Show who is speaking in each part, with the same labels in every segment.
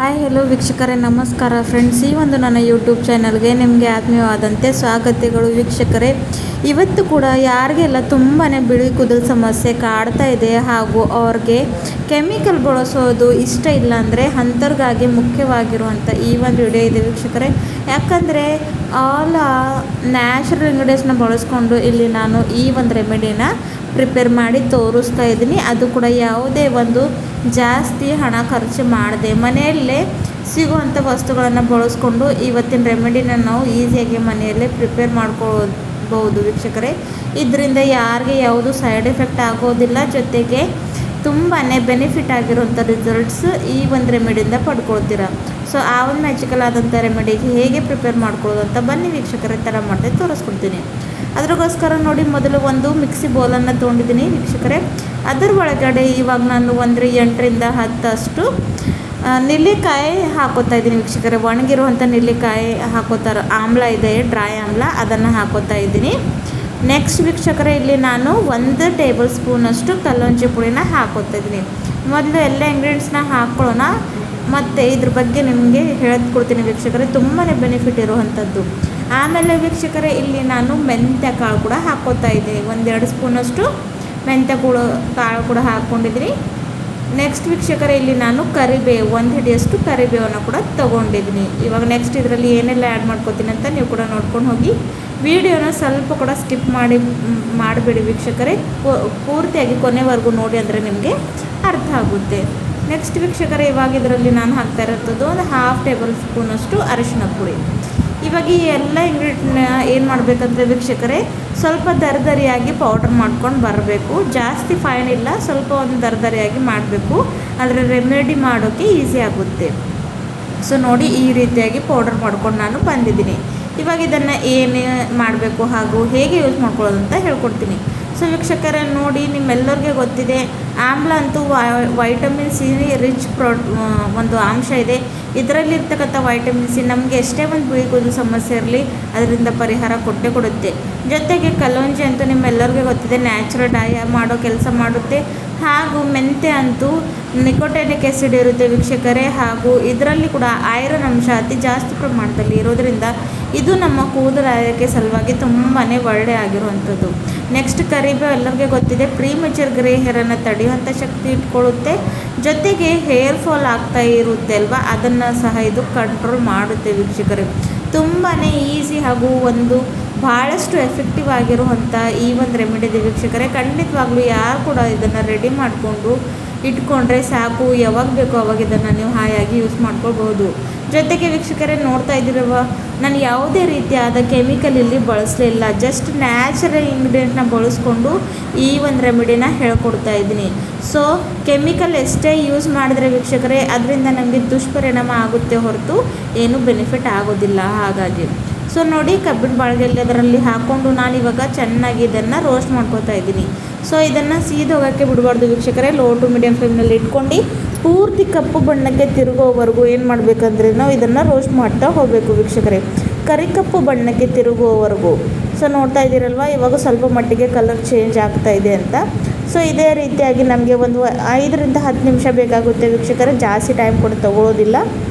Speaker 1: Hi hello ವೀಕ್ಷಕರೇ, ನಮಸ್ಕಾರ friends. ಈ ಒಂದು ನನ್ನ ಯೂಟ್ಯೂಬ್ ಚಾನಲ್ಗೆ ನಿಮಗೆ ಆತ್ಮೀಯವಾದಂತೆ ಸ್ವಾಗತಗಳು ವೀಕ್ಷಕರೇ. ಇವತ್ತು ಕೂಡ ಯಾರಿಗೆಲ್ಲ ತುಂಬಾ ಬಿಳಿ ಕೂದಲು ಸಮಸ್ಯೆ ಕಾಡ್ತಾ ಇದೆ ಹಾಗೂ ಅವ್ರಿಗೆ ಕೆಮಿಕಲ್ ಬಳಸೋದು ಇಷ್ಟ ಇಲ್ಲ ಅಂದರೆ ಅಂಥವ್ರಿಗಾಗಿ ಮುಖ್ಯವಾಗಿರುವಂಥ ಈ ಒಂದು ವಿಡಿಯೋ ಇದೆ ವೀಕ್ಷಕರೇ. ಯಾಕಂದರೆ ಆಲ್ ನ್ಯಾಚುರಲ್ ಇಂಗ್ರೀಡಿಯೆಂಟ್ಸ್ನ ಬಳಸ್ಕೊಂಡು ಇಲ್ಲಿ ನಾನು ಈ ಒಂದು ರೆಮಿಡಿನ ಪ್ರಿಪೇರ್ ಮಾಡಿ ತೋರಿಸ್ತಾ ಇದ್ದೀನಿ. ಅದು ಕೂಡ ಯಾವುದೇ ಒಂದು ಜಾಸ್ತಿ ಹಣ ಖರ್ಚು ಮಾಡದೆ ಮನೆಯಲ್ಲೇ ಸಿಗುವಂಥ ವಸ್ತುಗಳನ್ನು ಬಳಸ್ಕೊಂಡು ಇವತ್ತಿನ ರೆಮಿಡಿನ ನಾವು ಈಸಿಯಾಗಿ ಮನೆಯಲ್ಲೇ ಪ್ರಿಪೇರ್ ಮಾಡ್ಕೊಳ್ಬೋದು ವೀಕ್ಷಕರೇ. ಇದರಿಂದ ಯಾರಿಗೆ ಯಾವುದು ಸೈಡ್ ಎಫೆಕ್ಟ್ ಆಗೋದಿಲ್ಲ, ಜೊತೆಗೆ ತುಂಬಾ ಬೆನಿಫಿಟ್ ಆಗಿರುವಂಥ ರಿಸಲ್ಟ್ಸ್ ಈ ಒಂದು ರೆಮಿಡಿಯಿಂದ ಪಡ್ಕೊಳ್ತೀರ. ಸೊ ಆ ಒಂದು ಮ್ಯಾಜಿಕಲ್ ಆದಂಥ ರೆಮಿಡಿಗೆ ಹೇಗೆ ಪ್ರಿಪೇರ್ ಮಾಡ್ಕೊಳ್ಳೋದು ಅಂತ ಬನ್ನಿ ವೀಕ್ಷಕರೇ, ಥರ ಮಾಡಿದೆ ತೋರಿಸ್ಕೊಡ್ತೀನಿ. ಅದಕ್ಕೋಸ್ಕರ ನೋಡಿ, ಮೊದಲು ಒಂದು ಮಿಕ್ಸಿ ಬೌಲನ್ನು ತೊಗೊಂಡಿದ್ದೀನಿ ವೀಕ್ಷಕರೇ. ಅದರ ಒಳಗಡೆ ಇವಾಗ ನಾನು 8ರಿಂದ 10 ಅಷ್ಟು ನೆಲ್ಲಿಕಾಯಿ ಹಾಕೋತಾ ಇದ್ದೀನಿ ವೀಕ್ಷಕರೇ. ಒಣಗಿರುವಂಥ ನೆಲ್ಲಿಕಾಯಿ ಹಾಕೋತಾರೆ, ಆಮ್ಲ ಇದೆ, ಡ್ರೈ ಆಮ್ಲ, ಅದನ್ನು ಹಾಕೋತಾ ಇದ್ದೀನಿ. ನೆಕ್ಸ್ಟ್ ವೀಕ್ಷಕರೇ, ಇಲ್ಲಿ ನಾನು 1 ಟೇಬಲ್ ಸ್ಪೂನಷ್ಟು ಕಲ್ಲಂಜಿ ಪುಡಿನ ಹಾಕೋತಾ ಇದ್ದೀನಿ. ಮೊದಲು ಎಲ್ಲ ಇಂಗ್ರೀಡಿಯೆಂಟ್ಸ್ನ ಹಾಕ್ಕೊಳ್ಳೋಣ, ಮತ್ತು ಇದ್ರ ಬಗ್ಗೆ ನಿಮಗೆ ಹೇಳ್ಕೊಡ್ತೀನಿ ವೀಕ್ಷಕರೇ. ತುಂಬಾ ಬೆನಿಫಿಟ್ ಇರುವಂಥದ್ದು. ಆಮೇಲೆ ವೀಕ್ಷಕರೇ, ಇಲ್ಲಿ ನಾನು ಮೆಂತ್ಯ ಕಾಳು ಕೂಡ ಹಾಕ್ಕೋತಾ ಇದ್ದೀನಿ. 1-2 ಸ್ಪೂನಷ್ಟು ಮೆಂತ್ಯ ಕಾಳು ಕೂಡ ಹಾಕ್ಕೊಂಡಿದ್ದೀನಿ. ನೆಕ್ಸ್ಟ್ ವೀಕ್ಷಕರೇ, ಇಲ್ಲಿ ನಾನು ಕರಿಬೇವು 1 ಹಿಡಿಯಷ್ಟು ಕರಿಬೇವನ್ನು ಕೂಡ ತೊಗೊಂಡಿದ್ದೀನಿ. ಇವಾಗ ನೆಕ್ಸ್ಟ್ ಇದರಲ್ಲಿ ಏನೆಲ್ಲ ಆ್ಯಡ್ ಮಾಡ್ಕೋತೀನಿ ಅಂತ ನೀವು ಕೂಡ ನೋಡ್ಕೊಂಡು ಹೋಗಿ. ವಿಡಿಯೋನ ಸ್ವಲ್ಪ ಕೂಡ ಸ್ಕಿಪ್ ಮಾಡಬೇಡಿ ವೀಕ್ಷಕರೇ, ಪೂರ್ತಿಯಾಗಿ ಕೊನೆವರೆಗೂ ನೋಡಿ, ಅಂದರೆ ನಿಮಗೆ ಅರ್ಥ ಆಗುತ್ತೆ. ನೆಕ್ಸ್ಟ್ ವೀಕ್ಷಕರೇ, ಇವಾಗ ಇದರಲ್ಲಿ ನಾನು ಹಾಕ್ತಾ ಇರೋದು 1/2 ಟೇಬಲ್ ಸ್ಪೂನಷ್ಟು ಅರಿಶಿನ ಪುಡಿ. ಇವಾಗ ಈ ಎಲ್ಲ ಇಂಗ್ರೀಡಿಯೆಂಟ್ನ ಏನು ಮಾಡಬೇಕಂದ್ರೆ ವೀಕ್ಷಕರೇ, ಸ್ವಲ್ಪ ದರದರಿಯಾಗಿ ಪೌಡ್ರ್ ಮಾಡ್ಕೊಂಡು ಬರಬೇಕು. ಜಾಸ್ತಿ ಫೈನ್ ಇಲ್ಲ, ಸ್ವಲ್ಪ ಒಂದು ದರದರಿಯಾಗಿ ಮಾಡಬೇಕು, ಆದರೆ ರೆಮಿಡಿ ಮಾಡೋಕ್ಕೆ ಈಸಿ ಆಗುತ್ತೆ. ಸೊ ನೋಡಿ, ಈ ರೀತಿಯಾಗಿ ಪೌಡರ್ ಮಾಡ್ಕೊಂಡು ನಾನು ಬಂದಿದ್ದೀನಿ. ಇವಾಗ ಇದನ್ನು ಏನು ಮಾಡಬೇಕು ಹಾಗೂ ಹೇಗೆ ಯೂಸ್ ಮಾಡ್ಕೊಳ್ಳೋದು ಅಂತ ಹೇಳ್ಕೊಡ್ತೀನಿ. ಸೊ ವೀಕ್ಷಕರೇ ನೋಡಿ, ನಿಮ್ಮೆಲ್ಲರಿಗೆ ಗೊತ್ತಿದೆ, ಆಮ್ಲ ಅಂತೂ ವೈಟಮಿನ್ ಸಿ ರಿಚ್ ಒಂದು ಅಂಶ ಇದೆ. ಇದರಲ್ಲಿರ್ತಕ್ಕಂಥ ವೈಟಮಿನ್ ಸಿ ನಮಗೆ ಎಷ್ಟೇ ಒಂದು ಬಿಳಿ ಕೂದಲು ಸಮಸ್ಯೆ ಇರಲಿ ಅದರಿಂದ ಪರಿಹಾರ ಕೊಡುತ್ತೆ. ಜೊತೆಗೆ ಕಲ್ಲಂಜಿ ಅಂತೂ ನಿಮ್ಮೆಲ್ಲರಿಗೂ ಗೊತ್ತಿದೆ, ನ್ಯಾಚುರಲ್ ಡೈ ಮಾಡೋ ಕೆಲಸ ಮಾಡುತ್ತೆ. ಹಾಗೂ ಮೆಂತ್ಯ ಅಂತೂ ನಿಕೋಟಿನಿಕ್ ಆ್ಯಸಿಡ್ ಇರುತ್ತೆ ವೀಕ್ಷಕರೇ, ಹಾಗೂ ಇದರಲ್ಲಿ ಕೂಡ ಐರನ್ ಅಂಶ ಅತಿ ಜಾಸ್ತಿ ಪ್ರಮಾಣದಲ್ಲಿ ಇರೋದರಿಂದ ಇದು ನಮ್ಮ ಕೂದಲು ಆರೋಗ್ಯಕ್ಕೆ ಸಲುವಾಗಿ ತುಂಬಾ ಒಳ್ಳೆಯ ಆಗಿರುವಂಥದ್ದು. ನೆಕ್ಸ್ಟ್ ಕರಿಬೇವು ಎಲ್ಲರಿಗೆ ಗೊತ್ತಿದೆ, ಪ್ರೀಮೆಚೂರ್ ಗ್ರೇ ಹೇರನ್ನು ತಡೆಯುವಂಥ ಶಕ್ತಿ ಇಟ್ಕೊಳ್ಳುತ್ತೆ. ಜೊತೆಗೆ ಹೇರ್ ಫಾಲ್ ಆಗ್ತಾ ಇರುತ್ತೆ ಅಲ್ವಾ, ಅದನ್ನು ಸಹ ಇದು ಕಂಟ್ರೋಲ್ ಮಾಡುತ್ತೆ ವೀಕ್ಷಕರೇ. ತುಂಬಾ ಈಸಿ ಹಾಗೂ ಒಂದು ಭಾಳಷ್ಟು ಎಫೆಕ್ಟಿವ್ ಆಗಿರುವಂಥ ಈ ಒಂದು ರೆಮಿಡಿ ಇದೆ ವೀಕ್ಷಕರೇ. ಖಂಡಿತವಾಗ್ಲೂ ಯಾರು ಕೂಡ ಇದನ್ನು ರೆಡಿ ಮಾಡಿಕೊಂಡು ಇಟ್ಕೊಂಡ್ರೆ ಸಾಕು, ಯಾವಾಗ ಬೇಕೋ ಅವಾಗ ಇದನ್ನು ನೀವು ಹಾಯಾಗಿ ಯೂಸ್ ಮಾಡ್ಕೊಳ್ಬೋದು. ಜೊತೆಗೆ ವೀಕ್ಷಕರೇ, ನೋಡ್ತಾ ಇದ್ದಿರುವ ನಾನು ಯಾವುದೇ ರೀತಿಯಾದ ಕೆಮಿಕಲ್ ಇಲ್ಲಿ ಬಳಸಲಿಲ್ಲ, ಜಸ್ಟ್ ನ್ಯಾಚುರಲ್ ಇಂಗ್ರೀಡಿಯೆಂಟ್ನ ಬಳಸ್ಕೊಂಡು ಈ ಒಂದು ರೆಮಿಡಿನ ಹೇಳ್ಕೊಡ್ತಾ ಇದ್ದೀನಿ. ಸೊ ಕೆಮಿಕಲ್ ಎಷ್ಟೇ ಯೂಸ್ ಮಾಡಿದ್ರೆ ವೀಕ್ಷಕರೇ, ಅದರಿಂದ ನಮಗೆ ದುಷ್ಪರಿಣಾಮ ಆಗುತ್ತೆ ಹೊರತು ಏನೂ ಬೆನಿಫಿಟ್ ಆಗೋದಿಲ್ಲ. ಹಾಗಾಗಿ ಸೊ ನೋಡಿ, ಕಬ್ಬಿನ ಬಾಳಿಗೆಯಲ್ಲಿ ಅದರಲ್ಲಿ ಹಾಕ್ಕೊಂಡು ನಾನಿವಾಗ ಚೆನ್ನಾಗಿ ಇದನ್ನು ರೋಸ್ಟ್ ಮಾಡ್ಕೊತಾ ಇದ್ದೀನಿ. ಸೊ ಇದನ್ನು ಸೀದೋಗೋಕ್ಕೆ ಬಿಡಬಾರ್ದು ವೀಕ್ಷಕರೇ, ಲೋ ಟು ಮೀಡಿಯಮ್ ಫ್ಲೇಮ್ನಲ್ಲಿ ಇಟ್ಕೊಂಡು ಪೂರ್ತಿ ಕಪ್ಪು ಬಣ್ಣಕ್ಕೆ ತಿರುಗೋವರೆಗೂ ಏನು ಮಾಡಬೇಕಂದ್ರೆ ನಾವು ಇದನ್ನು ರೋಸ್ಟ್ ಮಾಡ್ತಾ ಹೋಗಬೇಕು ವೀಕ್ಷಕರೇ, ಕಪ್ಪು ಬಣ್ಣಕ್ಕೆ ತಿರುಗುವವರೆಗೂ. ಸೊ ನೋಡ್ತಾ ಇದ್ದೀರಲ್ವ, ಇವಾಗ ಸ್ವಲ್ಪ ಮಟ್ಟಿಗೆ ಕಲರ್ ಚೇಂಜ್ ಆಗ್ತಾ ಇದೆ ಅಂತ. ಸೊ ಇದೇ ರೀತಿಯಾಗಿ ನಮಗೆ ಒಂದು 5ರಿಂದ 10 ನಿಮಿಷ ಬೇಕಾಗುತ್ತೆ ವೀಕ್ಷಕರೇ, ಜಾಸ್ತಿ ಟೈಮ್ ಕೂಡ ತೊಗೊಳ್ಳೋದಿಲ್ಲ.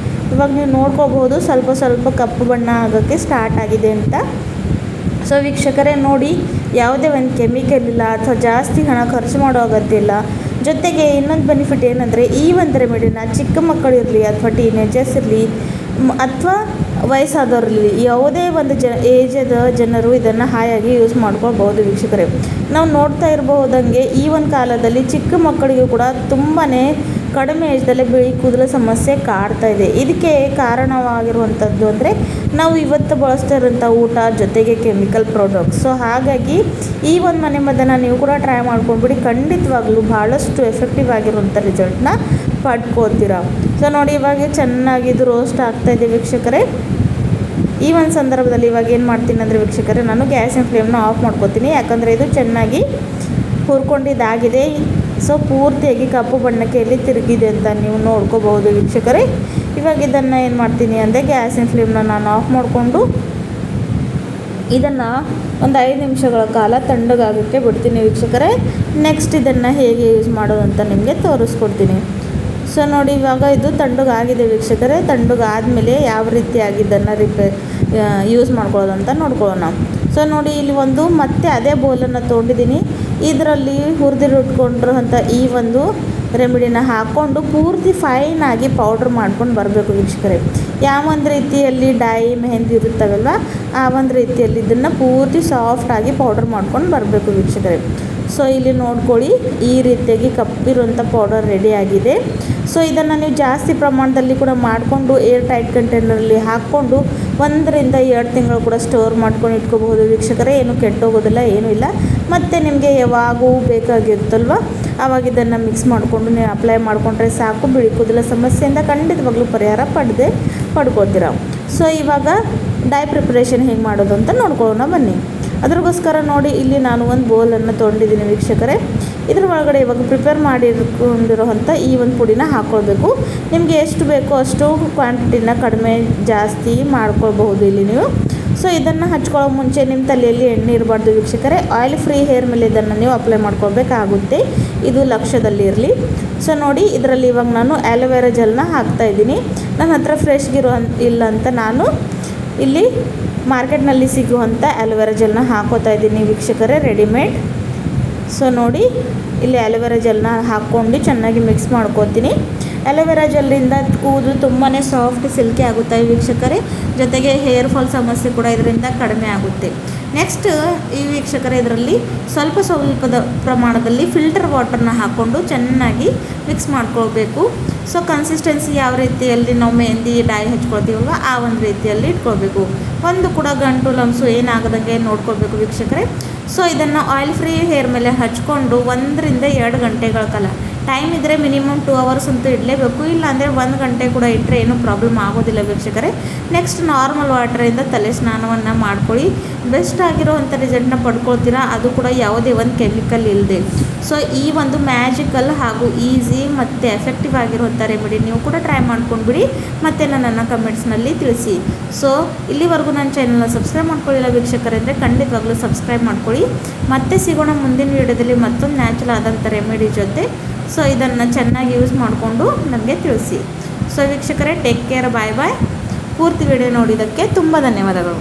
Speaker 1: ಇವಾಗ ನೀವು ನೋಡ್ಕೋಬಹುದು, ಸ್ವಲ್ಪ ಕಪ್ಪು ಬಣ್ಣ ಆಗೋಕ್ಕೆ ಸ್ಟಾರ್ಟ್ ಆಗಿದೆ ಅಂತ. ಸೊ ವೀಕ್ಷಕರೇ ನೋಡಿ, ಯಾವುದೇ ಒಂದು ಕೆಮಿಕಲ್ ಇಲ್ಲ ಅಥವಾ ಜಾಸ್ತಿ ಹಣ ಖರ್ಚು ಮಾಡೋ ಅಗತ್ಯ ಇಲ್ಲ. ಜೊತೆಗೆ ಇನ್ನೊಂದು ಬೆನಿಫಿಟ್ ಏನಂದರೆ, ಈ ಒಂದು ರೆಮಿಡಿನ ಚಿಕ್ಕ ಮಕ್ಕಳಿರಲಿ ಅಥವಾ ಟೀನೇಜರ್ಸ್ ಇರಲಿ ಅಥವಾ ವಯಸ್ಸಾದವರಿರಲಿ, ಯಾವುದೇ ಒಂದು ಏಜದ ಜನರು ಇದನ್ನು ಹಾಯಾಗಿ ಯೂಸ್ ಮಾಡ್ಕೊಳ್ಬೋದು ವೀಕ್ಷಕರೇ. ನಾವು ನೋಡ್ತಾ ಇರಬಹುದಂಗೆ ಈ ಒಂದು ಕಾಲದಲ್ಲಿ ಚಿಕ್ಕ ಮಕ್ಕಳಿಗೂ ಕೂಡ ತುಂಬಾ ಕಡಿಮೆ ಏಜ್ದಲ್ಲೇ ಬಿಳಿ ಕೂದಲು ಸಮಸ್ಯೆ ಕಾಡ್ತಾ ಇದೆ. ಇದಕ್ಕೆ ಕಾರಣವಾಗಿರುವಂಥದ್ದು ಅಂದರೆ ನಾವು ಇವತ್ತು ಬಳಸ್ತಾ ಇರೋಂಥ ಊಟ, ಜೊತೆಗೆ ಕೆಮಿಕಲ್ ಪ್ರಾಡಕ್ಟ್ಸ್. ಸೊ ಹಾಗಾಗಿ ಈ ಒಂದು ಮನೆಮದ್ದನ್ನು ನೀವು ಕೂಡ ಟ್ರೈ ಮಾಡ್ಕೊಂಡ್ಬಿಡಿ, ಖಂಡಿತವಾಗ್ಲೂ ಭಾಳಷ್ಟು ಎಫೆಕ್ಟಿವ್ ಆಗಿರುವಂಥ ರಿಸಲ್ಟ್ನ ಪಡ್ಕೋತೀರ. ಸೊ ನೋಡಿ, ಇವಾಗ ಚೆನ್ನಾಗಿ ಇದು ರೋಸ್ಟ್ ಆಗ್ತಾಯಿದೆ ವೀಕ್ಷಕರೇ. ಈ ಒಂದು ಸಂದರ್ಭದಲ್ಲಿ ಇವಾಗ ಏನು ಮಾಡ್ತೀನಿ ಅಂದರೆ ವೀಕ್ಷಕರೇ, ನಾನು ಗ್ಯಾಸಿನ ಫ್ಲೇಮ್ನ ಆಫ್ ಮಾಡ್ಕೋತೀನಿ, ಯಾಕಂದರೆ ಇದು ಚೆನ್ನಾಗಿ ಹುರ್ಕೊಂಡಿದ್ದಾಗಿದೆ. ಸೊ ಪೂರ್ತಿಯಾಗಿ ಕಪ್ಪು ಬಣ್ಣಕ್ಕೆ ಎಲ್ಲಿ ತಿರುಗಿದೆ ಅಂತ ನೀವು ನೋಡ್ಕೋಬಹುದು ವೀಕ್ಷಕರೇ. ಇವಾಗ ಇದನ್ನು ಏನು ಮಾಡ್ತೀನಿ ಅಂದರೆ ಗ್ಯಾಸಿನ ಫ್ಲೇಮ್ನ ನಾನು ಆಫ್ ಮಾಡಿಕೊಂಡು ಇದನ್ನು ಒಂದು 5 ನಿಮಿಷಗಳ ಕಾಲ ತಣ್ಣಗಾಗೋಕ್ಕೆ ಬಿಡ್ತೀನಿ ವೀಕ್ಷಕರೇ. ನೆಕ್ಸ್ಟ್ ಇದನ್ನು ಹೇಗೆ ಯೂಸ್ ಮಾಡೋದು ಅಂತ ನಿಮಗೆ ತೋರಿಸ್ಕೊಡ್ತೀನಿ. ಸೊ ಸೊ ನೋಡಿ ಇವಾಗ ಇದು ತಣ್ಣಗಾಗಿದೆ ವೀಕ್ಷಕರೇ. ತಣ್ಣಗಾದ್ಮೇಲೆ ಯಾವ ರೀತಿಯಾಗಿ ಇದನ್ನು ಯೂಸ್ ಮಾಡ್ಕೊಳ್ಳೋದು ಅಂತ ನೋಡ್ಕೊಳ್ಳೋಣ. ಸೊ ನೋಡಿ ಇಲ್ಲಿ ಒಂದು ಮತ್ತೆ ಅದೇ ಬೌಲನ್ನು ತೊಗೊಂಡಿದ್ದೀನಿ. ಇದರಲ್ಲಿ ಹುರಿದಿಟ್ಕೊಂಡಿರೋಂಥ ಈ ಒಂದು ರೆಮಿಡಿನ ಹಾಕ್ಕೊಂಡು ಪೂರ್ತಿ ಫೈನಾಗಿ ಪೌಡ್ರ್ ಮಾಡ್ಕೊಂಡು ಬರಬೇಕು ವೀಕ್ಷಕರೇ. ಯಾವ ಒಂದು ರೀತಿಯಲ್ಲಿ ಡೈ ಮೆಹಂದಿ ಇರುತ್ತವಲ್ವ ಆ ಒಂದು ರೀತಿಯಲ್ಲಿ ಇದನ್ನು ಪೂರ್ತಿ ಸಾಫ್ಟಾಗಿ ಪೌಡರ್ ಮಾಡ್ಕೊಂಡು ಬರಬೇಕು ವೀಕ್ಷಕರೇ. ಸೊ ಇಲ್ಲಿ ನೋಡ್ಕೊಳ್ಳಿ, ಈ ರೀತಿಯಾಗಿ ಕಪ್ಪಿರುವಂಥ ಪೌಡರ್ ರೆಡಿಯಾಗಿದೆ. ಸೊ ಇದನ್ನು ನೀವು ಜಾಸ್ತಿ ಪ್ರಮಾಣದಲ್ಲಿ ಕೂಡ ಮಾಡಿಕೊಂಡು ಏರ್ ಟೈಟ್ ಕಂಟೈನರಲ್ಲಿ ಹಾಕ್ಕೊಂಡು 1ರಿಂದ 2 ತಿಂಗಳು ಕೂಡ ಸ್ಟೋರ್ ಮಾಡ್ಕೊಂಡು ಇಟ್ಕೋಬಹುದು ವೀಕ್ಷಕರೇ. ಏನು ಕೆಟ್ಟೋಗೋದಿಲ್ಲ, ಏನೂ ಇಲ್ಲ. ಮತ್ತು ನಿಮಗೆ ಯಾವಾಗೂ ಬೇಕಾಗಿರುತ್ತಲ್ವ ಆವಾಗ ಇದನ್ನು ಮಿಕ್ಸ್ ಮಾಡಿಕೊಂಡು ನೀವು ಅಪ್ಲೈ ಮಾಡಿಕೊಂಡ್ರೆ ಸಾಕು. ಬಿಳಿ ಕೂದಲ ಸಮಸ್ಯೆಯಿಂದ ಖಂಡಿತವಾಗ್ಲೂ ಪರಿಹಾರ ಪಡ್ಕೊಳ್ತೀರ. ಸೊ ಇವಾಗ ಡೈ ಪ್ರಿಪ್ರೇಷನ್ ಹೇಗೆ ಮಾಡೋದು ಅಂತ ನೋಡ್ಕೊಳ್ಳೋಣ ಬನ್ನಿ. ಅದ್ರಗೋಸ್ಕರ ನೋಡಿ ಇಲ್ಲಿ ನಾನು ಒಂದು ಬೌಲನ್ನು ತೊಗೊಂಡಿದ್ದೀನಿ ವೀಕ್ಷಕರೇ. ಇದ್ರ ಒಳಗಡೆ ಇವಾಗ ಪ್ರಿಪೇರ್ ಮಾಡಿಕೊಂಡಿರೋವಂಥ ಈ ಒಂದು ಪುಡಿನ ಹಾಕ್ಕೊಳ್ಬೇಕು. ನಿಮಗೆ ಎಷ್ಟು ಬೇಕೋ ಅಷ್ಟು ಕ್ವಾಂಟಿಟಿನ ಕಡಿಮೆ ಜಾಸ್ತಿ ಮಾಡ್ಕೊಳ್ಬಹುದು ಇಲ್ಲಿ ನೀವು. ಸೊ ಇದನ್ನು ಹಚ್ಕೊಳ್ಳೋ ಮುಂಚೆ ನಿಮ್ಮ ತಲೆಯಲ್ಲಿ ಎಣ್ಣೆ ಇರಬಾರ್ದು ವೀಕ್ಷಕರೇ. ಆಯಿಲ್ ಫ್ರೀ ಹೇರ್ ಮೇಲೆ ಇದನ್ನು ನೀವು ಅಪ್ಲೈ ಮಾಡ್ಕೊಳ್ಬೇಕಾಗುತ್ತೆ. ಇದು ಲಕ್ಷ್ಯದಲ್ಲಿ ಇರಲಿ. ಸೊ ನೋಡಿ ಇದರಲ್ಲಿ ಇವಾಗ ನಾನು ಆ್ಯಲೋವೆರಾ ಜೆಲ್ನ ಹಾಕ್ತಾಯಿದ್ದೀನಿ. ನನ್ನ ಹತ್ರ ಫ್ರೆಶ್ಗಿರೋ ಇಲ್ಲ ಅಂತ ನಾನು ಇಲ್ಲಿ ಮಾರ್ಕೆಟ್ನಲ್ಲಿ ಸಿಗುವಂಥ ಆ್ಯಲೋವೆರಾ ಜೆಲ್ನ ಹಾಕೋತಾ ಇದ್ದೀನಿ ವೀಕ್ಷಕರೇ, ರೆಡಿಮೇಡ್. ಸೊ ನೋಡಿ ಇಲ್ಲಿ ಆ್ಯಲೋವೆರಾ ಜೆಲ್ನ ಹಾಕ್ಕೊಂಡು ಚೆನ್ನಾಗಿ ಮಿಕ್ಸ್ ಮಾಡ್ಕೋತೀನಿ. ಆ್ಯಲೋವೆರಾ ಜೆಲ್ಲಿಂದ ಕೂದಲು ತುಂಬಾ ಸಾಫ್ಟ್ ಸಿಲ್ಕಿ ಆಗುತ್ತೆ ವೀಕ್ಷಕರೇ. ಜೊತೆಗೆ ಹೇರ್ ಫಾಲ್ ಸಮಸ್ಯೆ ಕೂಡ ಇದರಿಂದ ಕಡಿಮೆ ಆಗುತ್ತೆ. ನೆಕ್ಸ್ಟ್ ಈ ವೀಕ್ಷಕರೇ ಇದರಲ್ಲಿ ಸ್ವಲ್ಪದ ಪ್ರಮಾಣದಲ್ಲಿ ಫಿಲ್ಟರ್ ವಾಟರ್ನ ಹಾಕ್ಕೊಂಡು ಚೆನ್ನಾಗಿ ಮಿಕ್ಸ್ ಮಾಡ್ಕೊಳ್ಬೇಕು. ಸೊ ಕನ್ಸಿಸ್ಟೆನ್ಸಿ ಯಾವ ರೀತಿಯಲ್ಲಿ ನಾವು ಮೆಹಂದಿ ಡೈ ಹಚ್ಕೊಳ್ತೀವಲ್ವ ಆ ಒಂದು ರೀತಿಯಲ್ಲಿ ಇಟ್ಕೊಳ್ಬೇಕು. ಒಂದು ಕೂಡ ಗಂಟು ಲಂಸು ಏನಾಗದಂಗೆ ನೋಡ್ಕೊಳ್ಬೇಕು ವೀಕ್ಷಕರೇ. ಸೊ ಇದನ್ನು ಆಯಿಲ್ ಫ್ರೀ ಹೇರ್ ಮೇಲೆ ಹಚ್ಕೊಂಡು 1ರಿಂದ 2 ಗಂಟೆಗಳ ಕಾಲ, ಟೈಮ್ ಇದ್ದರೆ ಮಿನಿಮಮ್ 2 ಅವರ್ಸ್ ಅಂತೂ ಇಡಲೇಬೇಕು. ಇಲ್ಲಾಂದರೆ 1 ಗಂಟೆ ಕೂಡ ಇಟ್ಟರೆ ಏನೂ ಪ್ರಾಬ್ಲಮ್ ಆಗೋದಿಲ್ಲ ವೀಕ್ಷಕರೇ. ನೆಕ್ಸ್ಟ್ ನಾರ್ಮಲ್ ವಾಟರಿಂದ ತಲೆ ಸ್ನಾನವನ್ನು ಮಾಡ್ಕೊಳ್ಳಿ. ಬೆಸ್ಟ್ ಆಗಿರೋವಂಥ ರಿಸಲ್ಟ್ನ ಪಡ್ಕೊಳ್ತೀರಾ, ಅದು ಕೂಡ ಯಾವುದೇ ಒಂದು ಕೆಮಿಕಲ್ ಇಲ್ಲದೆ. ಸೊ ಈ ಒಂದು ಮ್ಯಾಜಿಕಲ್ ಹಾಗೂ ಈಸಿ ಮತ್ತು ಎಫೆಕ್ಟಿವ್ ಆಗಿರುವಂಥ ರೆಮಿಡಿ ನೀವು ಕೂಡ ಟ್ರೈ ಮಾಡ್ಕೊಂಡ್ಬಿಡಿ. ಮತ್ತು ನನ್ನನ್ನು ಕಮೆಂಟ್ಸ್ನಲ್ಲಿ ತಿಳಿಸಿ. ಸೊ ಇಲ್ಲಿವರೆಗೂ ನನ್ನ ಚಾನಲ್ನ ಸಬ್ಸ್ಕ್ರೈಬ್ ಮಾಡ್ಕೊಳ್ಳಿಲ್ಲ ವೀಕ್ಷಕರೇ ಅಂದರೆ ಖಂಡಿತವಾಗ್ಲೂ ಸಬ್ಸ್ಕ್ರೈಬ್ ಮಾಡ್ಕೊಳ್ಳಿ. ಮತ್ತೆ ಸಿಗೋಣ ಮುಂದಿನ ವೀಡಿಯೋದಲ್ಲಿ ಮತ್ತೊಂದು ನ್ಯಾಚುರಲ್ ಆದಂಥ ರೆಮಿಡಿ ಜೊತೆ. ಸೊ ಇದನ್ನು ಚೆನ್ನಾಗಿ ಯೂಸ್ ಮಾಡಿಕೊಂಡು ನಮಗೆ ತಿಳಿಸಿ. ಸೊ ವೀಕ್ಷಕರೇ ಟೇಕ್ ಕೇರ್, ಬಾಯ್ ಬಾಯ್. ಪೂರ್ತಿ ವಿಡಿಯೋ ನೋಡಿದ್ದಕ್ಕೆ ತುಂಬ ಧನ್ಯವಾದಗಳು.